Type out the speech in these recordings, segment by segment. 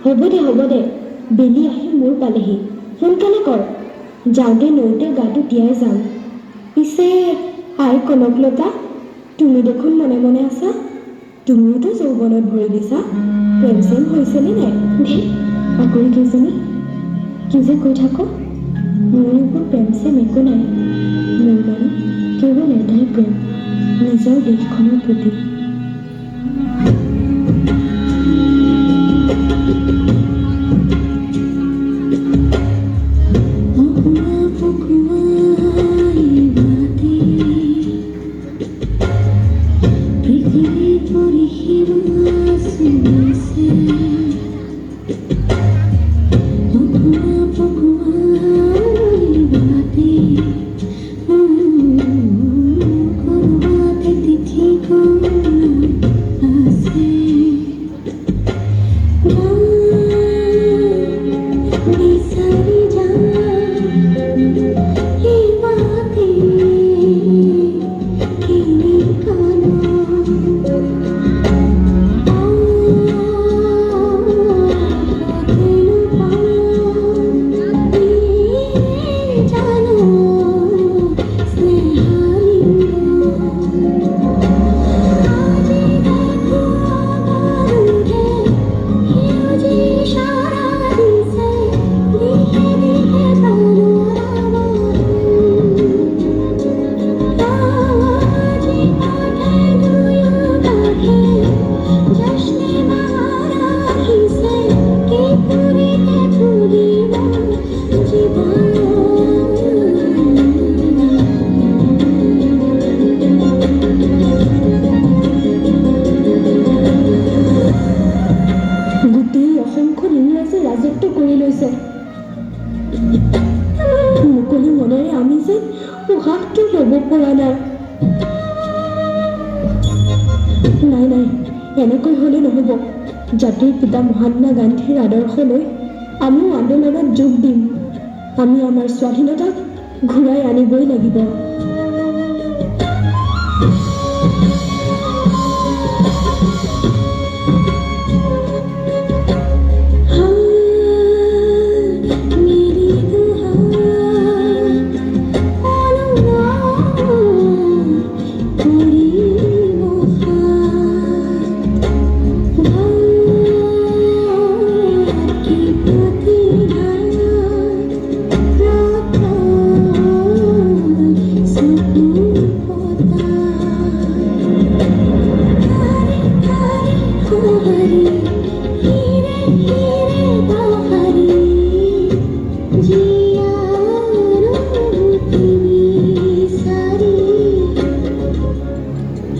হ'ব দে বেলি আহি মোৰ পালেহি সোনকালে কৰ যাওঁতে নৌতে গাটো তিয়াই যাম পিছে আই কনকলতা তুমি দেখোন মনে মনে আছা তুমিওতো যৌৱনত ভৰি দিছা প্ৰেম চেম হৈছেনে নাই দেই আকুৰি কেইজনী কি যে কৈ থাকো মোৰ একো প্ৰেম চেম একো নাই মোৰ মানে কেৱল এটাই প্ৰেম নিজৰ দেশখনৰ প্ৰতি মুকলি মনেৰে আমি যেন উশাহটো ল'ব পৰা নাই এনেকৈ হ'লে নহ'ব জাতিৰ পিতা মহাত্মা গান্ধীৰ আদৰ্শ লৈ আমিও আন্দোলনত যোগ দিম আমি আমাৰ স্বাধীনতাক ঘূৰাই আনিবই লাগিব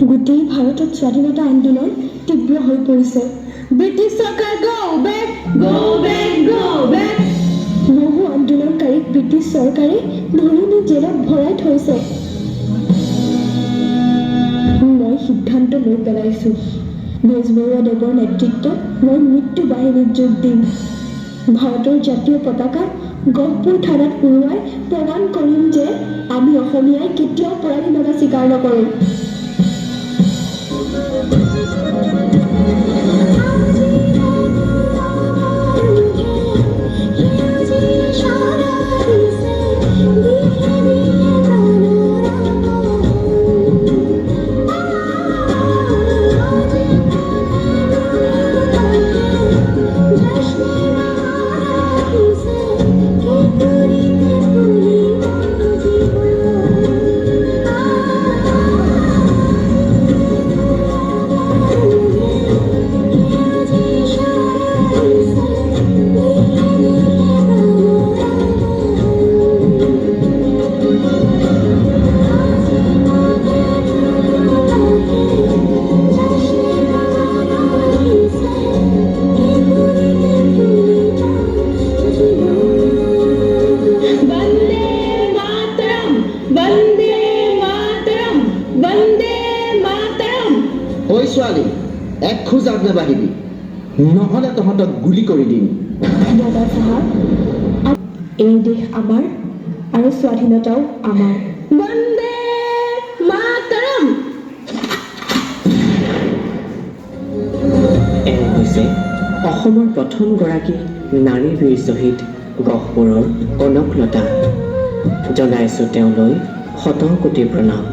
গোটেই ভাৰতত স্বাধীনতা আন্দোলন তীব্ৰ হৈ পৰিছে ব্ৰিটিছ চৰকাৰ গো বেক বহু আন্দোলনকাৰীক ব্ৰিটিছ চৰকাৰে ধৰি নি জেলত ভৰাই থৈছে মই সিদ্ধান্ত লৈ পেলাইছো বেজবৰুৱাদেৱৰ নেতৃত্বত মই মৃত্যু বাহিনীত যোগ দিম ভাৰতৰ জাতীয় পতাকা গহপুৰ থানাত উৰুৱাই প্ৰমাণ কৰিম যে আমি অসমীয়াই কেতিয়াও পৰাধীনতা স্বীকাৰ নকৰোঁ এক খোজ আগে বাঢ়িবি নহ'লে তহঁতক গুলি কৰি দিম দাদা সাহেব এই দেশ আমাৰ আৰু স্বাধীনতাও আমাৰ বন্দে মাতৰম এনে হৈছে অসমৰ প্ৰথমগৰাকী নাৰী বীৰ শ্বহীদ গহপুৰৰ কনকলতা। জনাইছোঁ তেওঁলৈ শত কোটি প্ৰণাম।